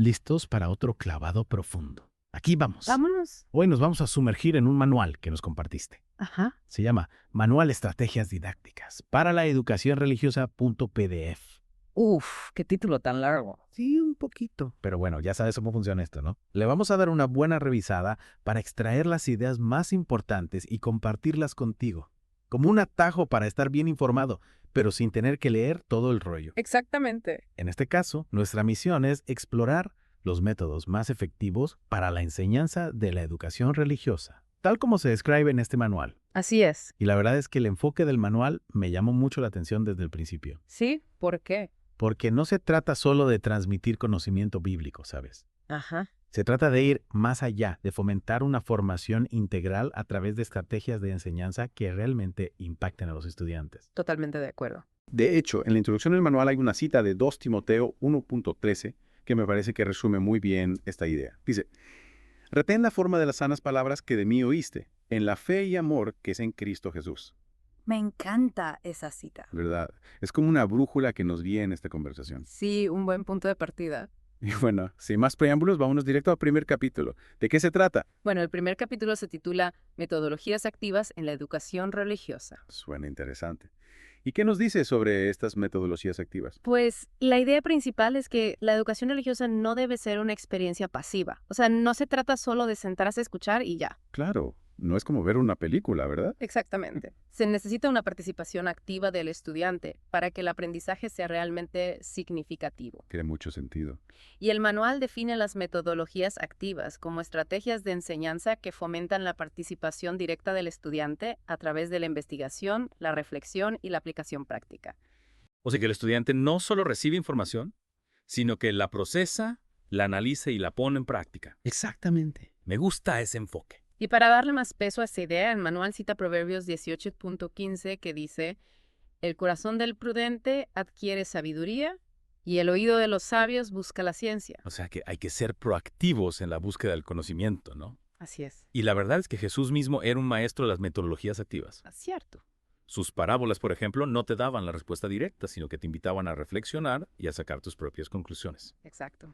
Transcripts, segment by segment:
listos para otro clavado profundo. Aquí vamos. Vámonos. Hoy nos vamos a sumergir en un manual que nos compartiste. Ajá. Se llama Manual Estrategias Didácticas para la Educación Religiosa.pdf. Uf, qué título tan largo. Sí, un poquito. Pero bueno, ya sabes cómo funciona esto, ¿no? Le vamos a dar una buena revisada para extraer las ideas más importantes y compartirlas contigo. Como un atajo para estar bien informado, pero sin tener que leer todo el rollo. Exactamente. En este caso, nuestra misión es explorar los métodos más efectivos para la enseñanza de la educación religiosa, tal como se describe en este manual. Así es. Y la verdad es que el enfoque del manual me llamó mucho la atención desde el principio, ¿Sí? ¿Por qué? porque no se trata solo de transmitir conocimiento bíblico, ¿sabes? Ajá. Se trata de ir más allá, de fomentar una formación integral a través de estrategias de enseñanza que realmente impacten a los estudiantes. Totalmente de acuerdo. De hecho, en la introducción del manual hay una cita de 2 Timoteo 1.13 que me parece que resume muy bien esta idea. Dice, retén la forma de las sanas palabras que de mí oíste, en la fe y amor que es en Cristo Jesús. Me encanta esa cita. ¿Verdad? Es como una brújula que nos guía en esta conversación. Sí, un buen punto de partida. Y bueno, sin más preámbulos, vámonos directo al primer capítulo. ¿De qué se trata? Bueno, el primer capítulo se titula Metodologías activas en la educación religiosa. Suena interesante. ¿Y qué nos dice sobre estas metodologías activas? Pues la idea principal es que la educación religiosa no debe ser una experiencia pasiva. O sea, no se trata solo de sentarse a escuchar y ya. Claro, no es como ver una película, ¿verdad? Exactamente. Se necesita una participación activa del estudiante para que el aprendizaje sea realmente significativo. Tiene mucho sentido. Y el manual define las metodologías activas como estrategias de enseñanza que fomentan la participación directa del estudiante a través de la investigación, la reflexión y la aplicación práctica. O sea que el estudiante no solo recibe información, sino que la procesa, la analiza y la pone en práctica. Exactamente. Me gusta ese enfoque. Y para darle más peso a esa idea, el manual cita Proverbios 18.15 que dice, el corazón del prudente adquiere sabiduría y el oído de los sabios busca la ciencia. O sea que hay que ser proactivos en la búsqueda del conocimiento, ¿no? Así es. Y la verdad es que Jesús mismo era un maestro de las metodologías activas. Cierto. Sus parábolas, por ejemplo, no te daban la respuesta directa, sino que te invitaban a reflexionar y a sacar tus propias conclusiones. Exacto.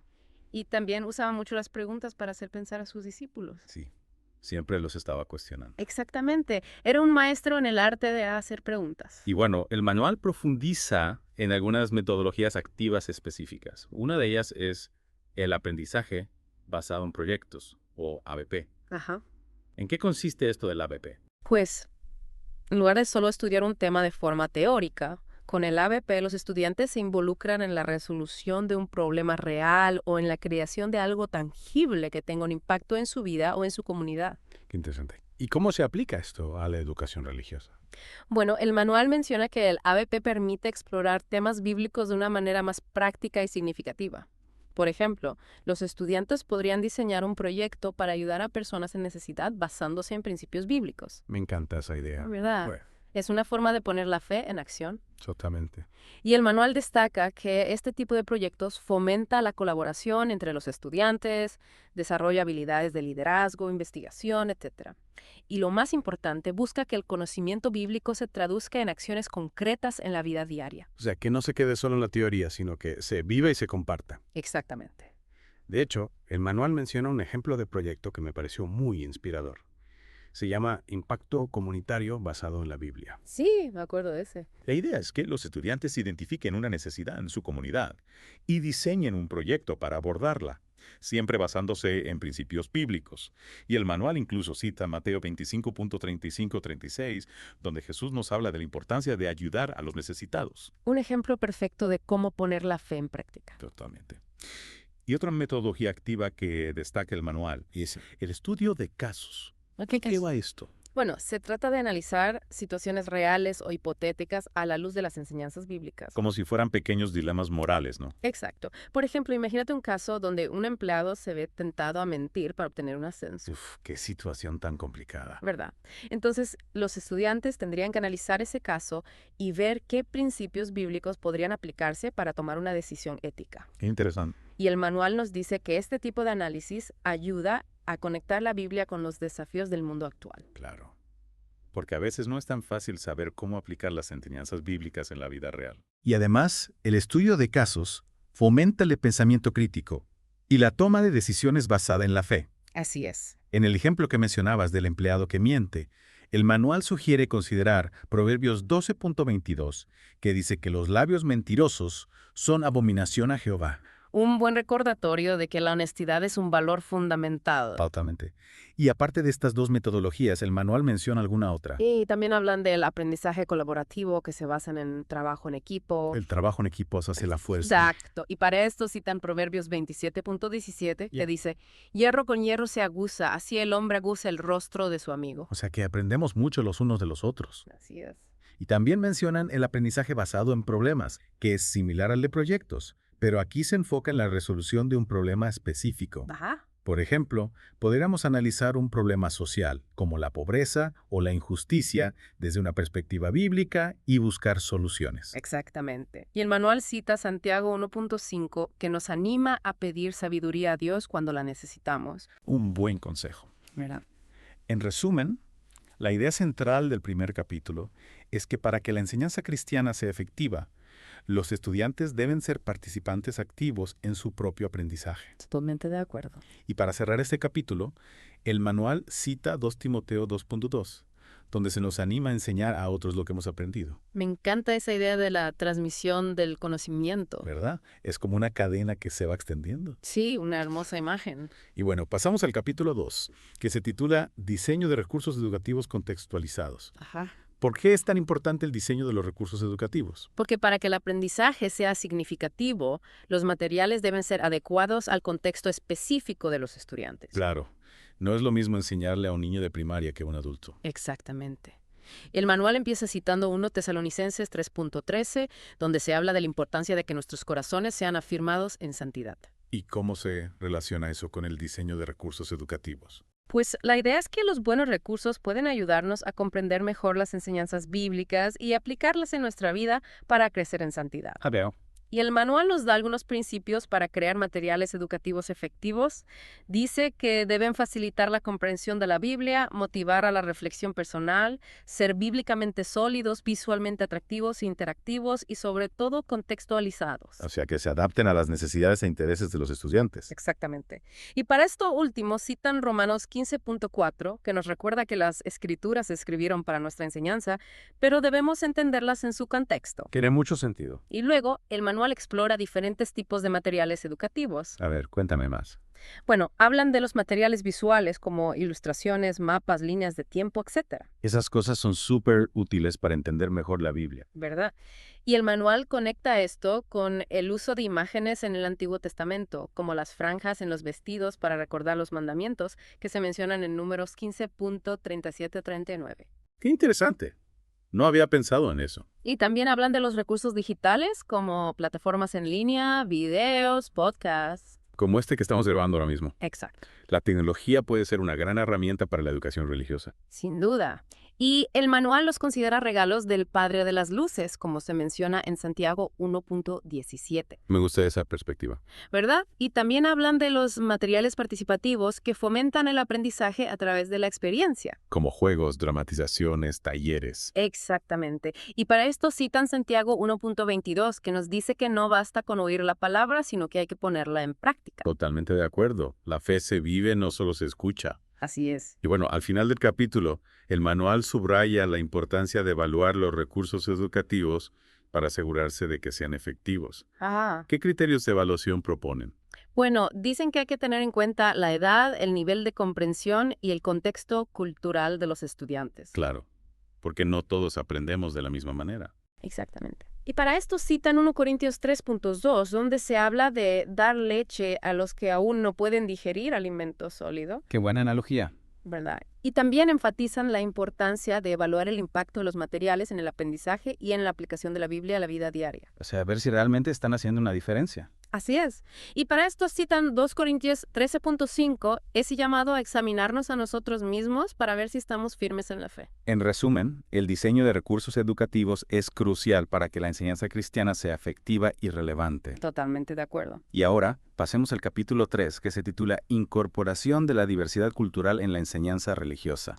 Y también usaba mucho las preguntas para hacer pensar a sus discípulos. Sí, siempre los estaba cuestionando. Exactamente. Era un maestro en el arte de hacer preguntas. Y bueno, el manual profundiza en algunas metodologías activas específicas. Una de ellas es el aprendizaje basado en proyectos, o ABP. Ajá. ¿En qué consiste esto del ABP? Pues, en lugar de solo estudiar un tema de forma teórica, con el ABP los estudiantes se involucran en la resolución de un problema real o en la creación de algo tangible que tenga un impacto en su vida o en su comunidad. Qué interesante. ¿Y cómo se aplica esto a la educación religiosa? Bueno, el manual menciona que el ABP permite explorar temas bíblicos de una manera más práctica y significativa. Por ejemplo, los estudiantes podrían diseñar un proyecto para ayudar a personas en necesidad basándose en principios bíblicos. Me encanta esa idea. ¿Verdad? Bueno, Es una forma de poner la fe en acción. totalmente. Y el manual destaca que este tipo de proyectos fomenta la colaboración entre los estudiantes, desarrolla habilidades de liderazgo, investigación, etc. Y lo más importante, busca que el conocimiento bíblico se traduzca en acciones concretas en la vida diaria. O sea, que no se quede solo en la teoría, sino que se viva y se comparta. Exactamente. De hecho, el manual menciona un ejemplo de proyecto que me pareció muy inspirador. Se llama Impacto Comunitario basado en la Biblia. Sí, me acuerdo de ese. La idea es que los estudiantes identifiquen una necesidad en su comunidad y diseñen un proyecto para abordarla, siempre basándose en principios bíblicos. Y el manual incluso cita Mateo 25.35-36, donde Jesús nos habla de la importancia de ayudar a los necesitados. Un ejemplo perfecto de cómo poner la fe en práctica. Totalmente. Y otra metodología activa que destaca el manual es el estudio de casos. ¿Qué va esto? Bueno, se trata de analizar situaciones reales o hipotéticas a la luz de las enseñanzas bíblicas. Como si fueran pequeños dilemas morales, ¿no? Exacto. Por ejemplo, imagínate un caso donde un empleado se ve tentado a mentir para obtener un ascenso. Uf, qué situación tan complicada. ¿Verdad? Entonces, los estudiantes tendrían que analizar ese caso y ver qué principios bíblicos podrían aplicarse para tomar una decisión ética. Qué interesante. Y el manual nos dice que este tipo de análisis ayuda a conectar la Biblia con los desafíos del mundo actual. Claro. Porque a veces no es tan fácil saber cómo aplicar las enseñanzas bíblicas en la vida real. Y además, el estudio de casos fomenta el pensamiento crítico Y la toma de decisiones basada en la fe. Así es. En el ejemplo que mencionabas del empleado que miente, el manual sugiere considerar Proverbios 12.22, que dice que los labios mentirosos son abominación a Jehová. Un buen recordatorio de que la honestidad es un valor fundamental. Totalmente. Y aparte de estas dos metodologías, el manual menciona alguna otra. Y también hablan del aprendizaje colaborativo que se basa en trabajo en equipo. El trabajo en equipos hace la fuerza. Exacto. Y para esto citan Proverbios 27.17, Yeah. que dice, hierro con hierro se aguza, así el hombre aguza el rostro de su amigo. O sea que aprendemos mucho los unos de los otros. Así es. Y también mencionan el aprendizaje basado en problemas, que es similar al de proyectos, pero aquí se enfoca en la resolución de un problema específico. Ajá. Por ejemplo, podríamos analizar un problema social, como la pobreza o la injusticia, desde una perspectiva bíblica y buscar soluciones. Exactamente. Y el manual cita Santiago 1.5, que nos anima a pedir sabiduría a Dios cuando la necesitamos. Un buen consejo. ¿Verdad? En resumen, la idea central del primer capítulo es que para que la enseñanza cristiana sea efectiva, los estudiantes deben ser participantes activos en su propio aprendizaje. Totalmente de acuerdo. Y para cerrar este capítulo, el manual cita 2 Timoteo 2.2, donde se nos anima a enseñar a otros lo que hemos aprendido. Me encanta esa idea de la transmisión del conocimiento. ¿Verdad? Es como una cadena que se va extendiendo. Sí, una hermosa imagen. Y bueno, pasamos al capítulo 2, que se titula Diseño de recursos educativos contextualizados. Ajá. ¿Por qué es tan importante el diseño de los recursos educativos? Porque para que el aprendizaje sea significativo, los materiales deben ser adecuados al contexto específico de los estudiantes. Claro, no es lo mismo enseñarle a un niño de primaria que a un adulto. Exactamente. El manual empieza citando 1 Tesalonicenses 3.13, donde se habla de la importancia de que nuestros corazones sean afirmados en santidad. ¿Y cómo se relaciona eso con el diseño de recursos educativos? Pues la idea es que los buenos recursos pueden ayudarnos a comprender mejor las enseñanzas bíblicas y aplicarlas en nuestra vida para crecer en santidad. Veo. Y el manual nos da algunos principios para crear materiales educativos efectivos. Dice que deben facilitar la comprensión de la Biblia, motivar a la reflexión personal, ser bíblicamente sólidos, visualmente atractivos e interactivos y sobre todo contextualizados. O sea, que se adapten a las necesidades e intereses de los estudiantes. Exactamente. Y para esto último citan Romanos 15.4, que nos recuerda que las escrituras se escribieron para nuestra enseñanza, pero debemos entenderlas en su contexto. Tiene mucho sentido. Y luego, el manual explora diferentes tipos de materiales educativos. A ver, cuéntame más. Bueno, hablan de los materiales visuales como ilustraciones, mapas, líneas de tiempo, etc. Esas cosas son súper útiles para entender mejor la Biblia. ¿Verdad? Y el manual conecta esto con el uso de imágenes en el Antiguo Testamento, como las franjas en los vestidos para recordar los mandamientos que se mencionan en Números 15.37-39. ¡Qué interesante! No había pensado en eso. Y también hablan de los recursos digitales como plataformas en línea, videos, podcasts. Como este que estamos grabando ahora mismo. Exacto. La tecnología puede ser una gran herramienta para la educación religiosa. Sin duda. Y el manual los considera regalos del Padre de las Luces, como se menciona en Santiago 1.17. Me gusta esa perspectiva. ¿Verdad? Y también hablan de los materiales participativos que fomentan el aprendizaje a través de la experiencia. Como juegos, dramatizaciones, talleres. Exactamente. Y para esto citan Santiago 1.22, que nos dice que no basta con oír la palabra, sino que hay que ponerla en práctica. Totalmente de acuerdo. La fe se vive, no solo se escucha. Así es. Y bueno, al final del capítulo, el manual subraya la importancia de evaluar los recursos educativos para asegurarse de que sean efectivos. Ah. ¿Qué criterios de evaluación proponen? Bueno, dicen que hay que tener en cuenta la edad, el nivel de comprensión y el contexto cultural de los estudiantes. Claro, porque no todos aprendemos de la misma manera. Exactamente. Y para esto citan 1 Corintios 3.2, donde se habla de dar leche a los que aún no pueden digerir alimento sólido, Qué buena analogía. ¿verdad? Y también enfatizan la importancia de evaluar el impacto de los materiales en el aprendizaje y en la aplicación de la Biblia a la vida diaria. O sea, ver si realmente están haciendo una diferencia. Así es. Y para esto citan 2 Corintios 13.5, ese llamado a examinarnos a nosotros mismos para ver si estamos firmes en la fe. En resumen, el diseño de recursos educativos es crucial para que la enseñanza cristiana sea efectiva y relevante. Totalmente de acuerdo. Y ahora, pasemos al capítulo 3, que se titula Incorporación de la diversidad cultural en la enseñanza religiosa.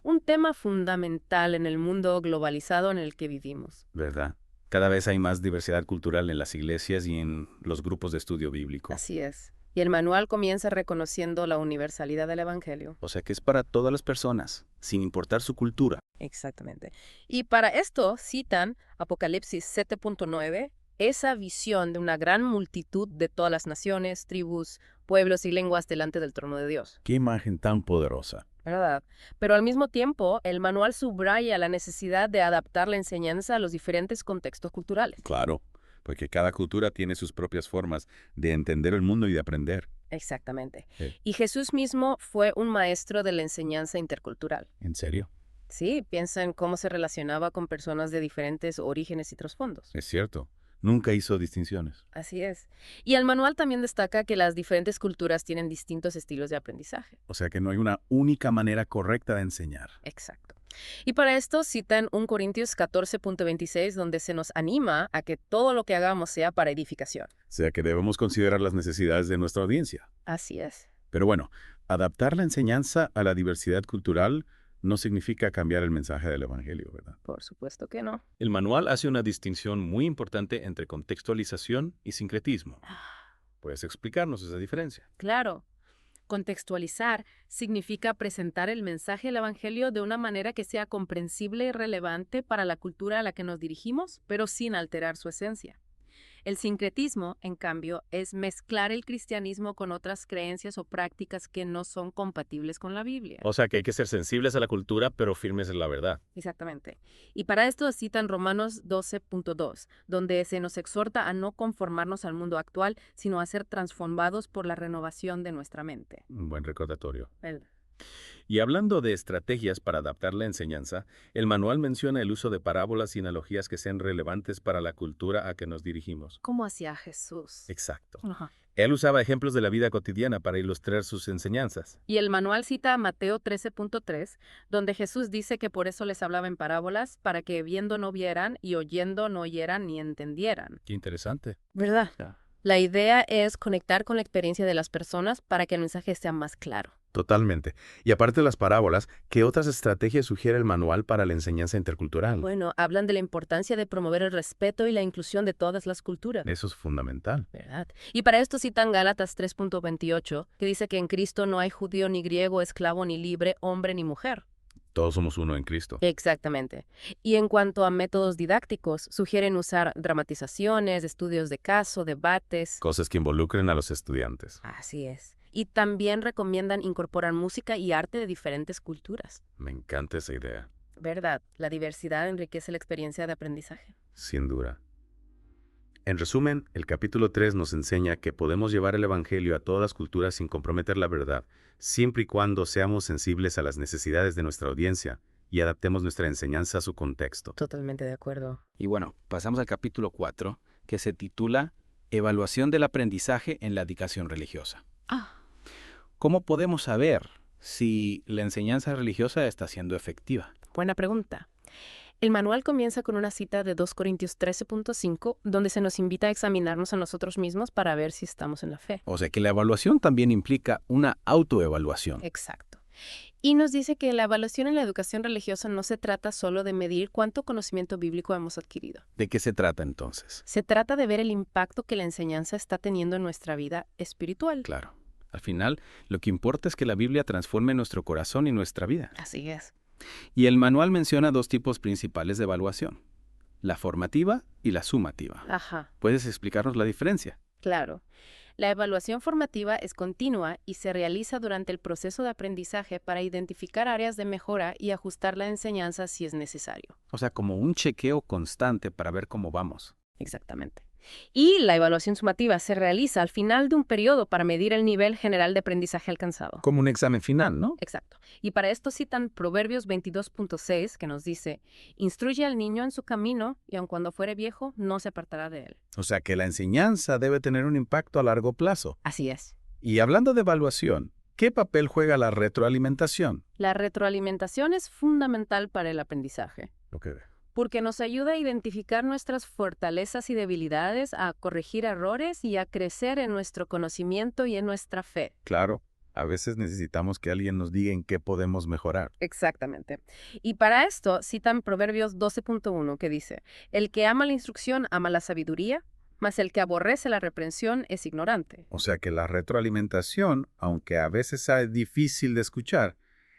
Un tema fundamental en el mundo globalizado en el que vivimos. ¿Verdad? Cada vez hay más diversidad cultural en las iglesias y en los grupos de estudio bíblico. Así es. Y el manual comienza reconociendo la universalidad del Evangelio. O sea que es para todas las personas, sin importar su cultura. Exactamente. Y para esto citan Apocalipsis 7.9, esa visión de una gran multitud de todas las naciones, tribus, pueblos y lenguas delante del trono de Dios. Qué imagen tan poderosa. ¿Verdad? Pero al mismo tiempo, el manual subraya la necesidad de adaptar la enseñanza a los diferentes contextos culturales. Claro, porque cada cultura tiene sus propias formas de entender el mundo y de aprender. Exactamente. Sí. Y Jesús mismo fue un maestro de la enseñanza intercultural. ¿En serio? Sí, piensa en cómo se relacionaba con personas de diferentes orígenes y trasfondos. Es cierto, nunca hizo distinciones. Así es. Y el manual también destaca que las diferentes culturas tienen distintos estilos de aprendizaje. O sea que no hay una única manera correcta de enseñar. Exacto. Y para esto citan 1 Corintios 14.26, donde se nos anima a que todo lo que hagamos sea para edificación. O sea que debemos considerar las necesidades de nuestra audiencia. Así es. Pero bueno, adaptar la enseñanza a la diversidad cultural no significa cambiar el mensaje del Evangelio, ¿verdad? Por supuesto que no. El manual hace una distinción muy importante entre contextualización y sincretismo. ¿Puedes explicarnos esa diferencia? Claro. Contextualizar significa presentar el mensaje del Evangelio de una manera que sea comprensible y relevante para la cultura a la que nos dirigimos, pero sin alterar su esencia. El sincretismo, en cambio, es mezclar el cristianismo con otras creencias o prácticas que no son compatibles con la Biblia. O sea que hay que ser sensibles a la cultura, pero firmes en la verdad. Exactamente. Y para esto citan Romanos 12.2, donde se nos exhorta a no conformarnos al mundo actual, sino a ser transformados por la renovación de nuestra mente. Un buen recordatorio. ¿Verdad? Y hablando de estrategias para adaptar la enseñanza, el manual menciona el uso de parábolas y analogías que sean relevantes para la cultura a que nos dirigimos. ¿Cómo hacía Jesús? Exacto. Ajá. Él usaba ejemplos de la vida cotidiana para ilustrar sus enseñanzas. Y el manual cita a Mateo 13.3, donde Jesús dice que por eso les hablaba en parábolas, para que viendo no vieran y oyendo no oyeran ni entendieran. Qué interesante. ¿Verdad? Ya. La idea es conectar con la experiencia de las personas para que el mensaje sea más claro. Totalmente. Y aparte de las parábolas, ¿qué otras estrategias sugiere el manual para la enseñanza intercultural? Bueno, hablan de la importancia de promover el respeto y la inclusión de todas las culturas. Eso es fundamental. ¿Verdad? Y para esto citan Gálatas 3.28, que dice que en Cristo no hay judío ni griego, esclavo ni libre, hombre ni mujer. Todos somos uno en Cristo. Exactamente. Y en cuanto a métodos didácticos, sugieren usar dramatizaciones, estudios de caso, debates. Cosas que involucren a los estudiantes. Así es. Y también recomiendan incorporar música y arte de diferentes culturas. Me encanta esa idea. ¿Verdad? La diversidad enriquece la experiencia de aprendizaje. Sin duda. En resumen, el capítulo 3 nos enseña que podemos llevar el Evangelio a todas las culturas sin comprometer la verdad, siempre y cuando seamos sensibles a las necesidades de nuestra audiencia y adaptemos nuestra enseñanza a su contexto. Totalmente de acuerdo. Y bueno, pasamos al capítulo 4, que se titula Evaluación del aprendizaje en la educación religiosa. ¿Cómo podemos saber si la enseñanza religiosa está siendo efectiva? Buena pregunta. El manual comienza con una cita de 2 Corintios 13.5, donde se nos invita a examinarnos a nosotros mismos para ver si estamos en la fe. O sea que la evaluación también implica una autoevaluación. Exacto. Y nos dice que la evaluación en la educación religiosa no se trata solo de medir cuánto conocimiento bíblico hemos adquirido. ¿De qué se trata entonces? Se trata de ver el impacto que la enseñanza está teniendo en nuestra vida espiritual. Claro. Al final, lo que importa es que la Biblia transforme nuestro corazón y nuestra vida. Así es. Y el manual menciona dos tipos principales de evaluación, la formativa y la sumativa. Ajá, ¿Puedes explicarnos la diferencia? claro. La evaluación formativa es continua y se realiza durante el proceso de aprendizaje para identificar áreas de mejora y ajustar la enseñanza si es necesario. O sea, como un chequeo constante para ver cómo vamos. Exactamente. Y la evaluación sumativa se realiza al final de un periodo para medir el nivel general de aprendizaje alcanzado. Como un examen final, ¿no? Exacto. Y para esto citan Proverbios 22.6, que nos dice, instruye al niño en su camino, y aun cuando fuere viejo, no se apartará de él. O sea que la enseñanza debe tener un impacto a largo plazo. Así es. Y hablando de evaluación, ¿qué papel juega la retroalimentación? La retroalimentación es fundamental para el aprendizaje, Lo que porque nos ayuda a identificar nuestras fortalezas y debilidades, a corregir errores y a crecer en nuestro conocimiento y en nuestra fe. Claro, a veces necesitamos que alguien nos diga en qué podemos mejorar. Exactamente. Y para esto citan Proverbios 12.1 que dice, el que ama la instrucción ama la sabiduría, Mas el que aborrece la reprensión es ignorante. O sea que la retroalimentación, aunque a veces sea difícil de escuchar,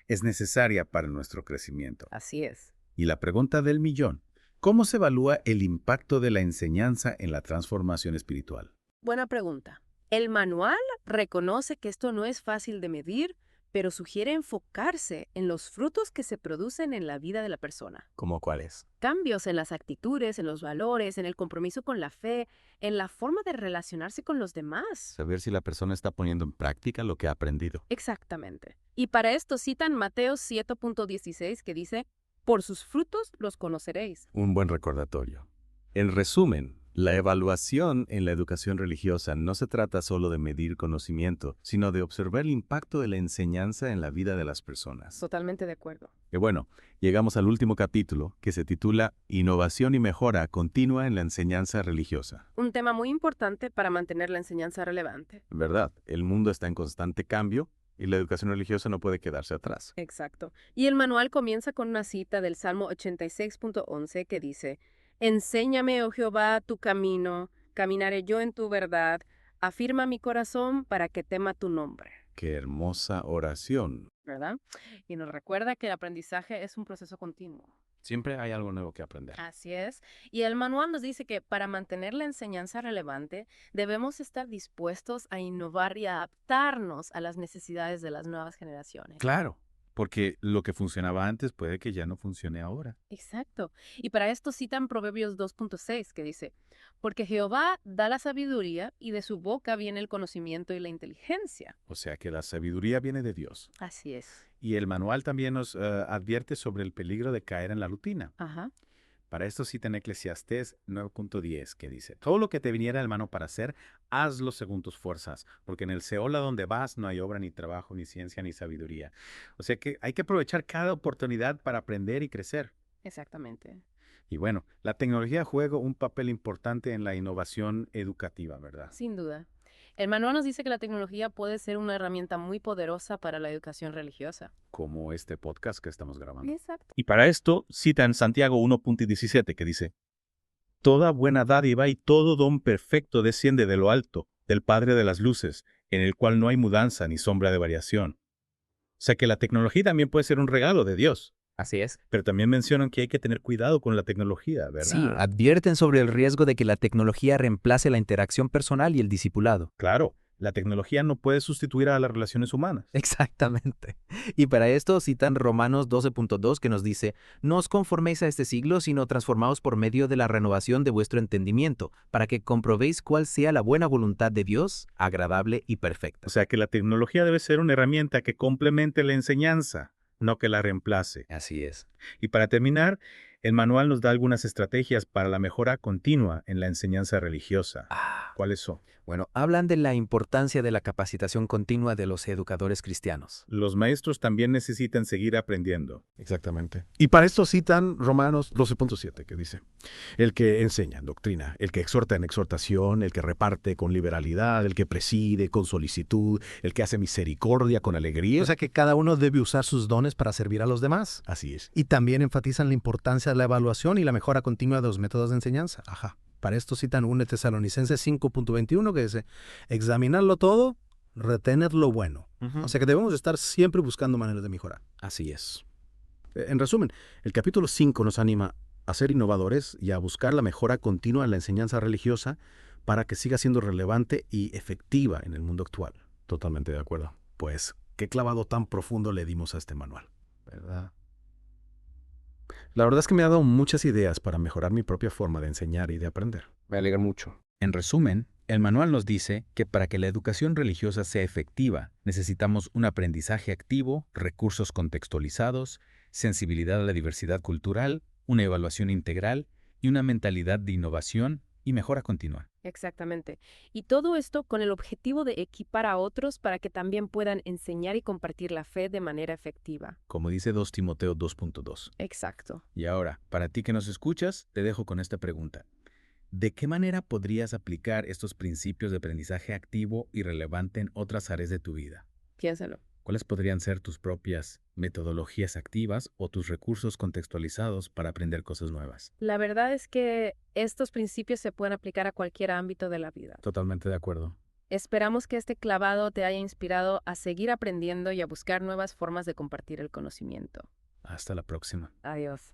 es necesaria para nuestro crecimiento. Así es. Y la pregunta del millón: ¿cómo se evalúa el impacto de la enseñanza en la transformación espiritual? Buena pregunta. El manual reconoce que esto no es fácil de medir, pero sugiere enfocarse en los frutos que se producen en la vida de la persona. ¿Cómo cuáles? Cambios en las actitudes, en los valores, en el compromiso con la fe, en la forma de relacionarse con los demás. Saber si la persona está poniendo en práctica lo que ha aprendido. Exactamente. Y para esto citan Mateo 7.16 que dice, por sus frutos los conoceréis. Un buen recordatorio. En resumen, la evaluación en la educación religiosa no se trata solo de medir conocimiento, sino de observar el impacto de la enseñanza en la vida de las personas. Totalmente de acuerdo. Y bueno, llegamos al último capítulo, que se titula Innovación y mejora continua en la enseñanza religiosa. Un tema muy importante para mantener la enseñanza relevante. ¿Verdad? El mundo está en constante cambio y la educación religiosa no puede quedarse atrás. Exacto. Y el manual comienza con una cita del Salmo 86.11 que dice, enséñame, oh Jehová, tu camino, caminaré yo en tu verdad, afirma mi corazón para que tema tu nombre. ¡Qué hermosa oración! ¿Verdad? Y nos recuerda que el aprendizaje es un proceso continuo. Siempre hay algo nuevo que aprender. Así es. Y el manual nos dice que para mantener la enseñanza relevante, debemos estar dispuestos a innovar y adaptarnos a las necesidades de las nuevas generaciones. Claro, porque lo que funcionaba antes puede que ya no funcione ahora. Exacto. Y para esto citan Proverbios 2.6 que dice, porque Jehová da la sabiduría y de su boca viene el conocimiento y la inteligencia. O sea que la sabiduría viene de Dios. Así es. Y el manual también nos advierte sobre el peligro de caer en la rutina. Ajá. Para esto cita en Eclesiastés 9.10 que dice, todo lo que te viniera de mano para hacer, hazlo según tus fuerzas, porque en el Seol a donde vas no hay obra, ni trabajo, ni ciencia, ni sabiduría. O sea que hay que aprovechar cada oportunidad para aprender y crecer. Exactamente. Y bueno, la tecnología juega un papel importante en la innovación educativa, ¿verdad? Sin duda. El manual nos dice que la tecnología puede ser una herramienta muy poderosa para la educación religiosa. Como este podcast que estamos grabando. Exacto. Y para esto citan Santiago 1.17 que dice, toda buena dádiva y todo don perfecto desciende de lo alto, del Padre de las luces, en el cual no hay mudanza ni sombra de variación. O sea que la tecnología también puede ser un regalo de Dios. Así es. Pero también mencionan que hay que tener cuidado con la tecnología, ¿verdad? Sí, advierten sobre el riesgo de que la tecnología reemplace la interacción personal y el discipulado. Claro, la tecnología no puede sustituir a las relaciones humanas. Exactamente. Y para esto citan Romanos 12.2 que nos dice, no os conforméis a este siglo, sino transformaos por medio de la renovación de vuestro entendimiento, para que comprobéis cuál sea la buena voluntad de Dios, agradable y perfecta. O sea que la tecnología debe ser una herramienta que complemente la enseñanza, no que la reemplace. Así es. Y para terminar, el manual nos da algunas estrategias para la mejora continua en la enseñanza religiosa. ¿Cuáles son? Bueno, hablan de la importancia de la capacitación continua de los educadores cristianos. Los maestros también necesitan seguir aprendiendo. Exactamente. Y para esto citan Romanos 12.7, que dice, el que enseña en doctrina, el que exhorta en exhortación, el que reparte con liberalidad, el que preside con solicitud, el que hace misericordia con alegría. O sea que cada uno debe usar sus dones para servir a los demás. Así es. Y también enfatizan la importancia de la evaluación y la mejora continua de los métodos de enseñanza. Ajá. Para esto citan 1 Tesalonicenses 5.21 que dice, examinarlo todo, retener lo bueno. O sea que debemos estar siempre buscando maneras de mejorar. Así es. En resumen, el capítulo 5 nos anima a ser innovadores y a buscar la mejora continua en la enseñanza religiosa para que siga siendo relevante y efectiva en el mundo actual. Totalmente de acuerdo. Pues, qué clavado tan profundo le dimos a este manual, ¿verdad? La verdad es que me ha dado muchas ideas para mejorar mi propia forma de enseñar y de aprender. Me alegra mucho. En resumen, el manual nos dice que para que la educación religiosa sea efectiva, necesitamos un aprendizaje activo, recursos contextualizados, sensibilidad a la diversidad cultural, una evaluación integral y una mentalidad de innovación y mejora continua. Exactamente. Y todo esto con el objetivo de equipar a otros para que también puedan enseñar y compartir la fe de manera efectiva. Como dice 2 Timoteo 2.2. Exacto. Y ahora, para ti que nos escuchas, te dejo con esta pregunta. ¿De qué manera podrías aplicar estos principios de aprendizaje activo y relevante en otras áreas de tu vida? Piénsalo. ¿Cuáles podrían ser tus propias metodologías activas o tus recursos contextualizados para aprender cosas nuevas? La verdad es que estos principios se pueden aplicar a cualquier ámbito de la vida. Totalmente de acuerdo. Esperamos que este clavado te haya inspirado a seguir aprendiendo y a buscar nuevas formas de compartir el conocimiento. Hasta la próxima. Adiós.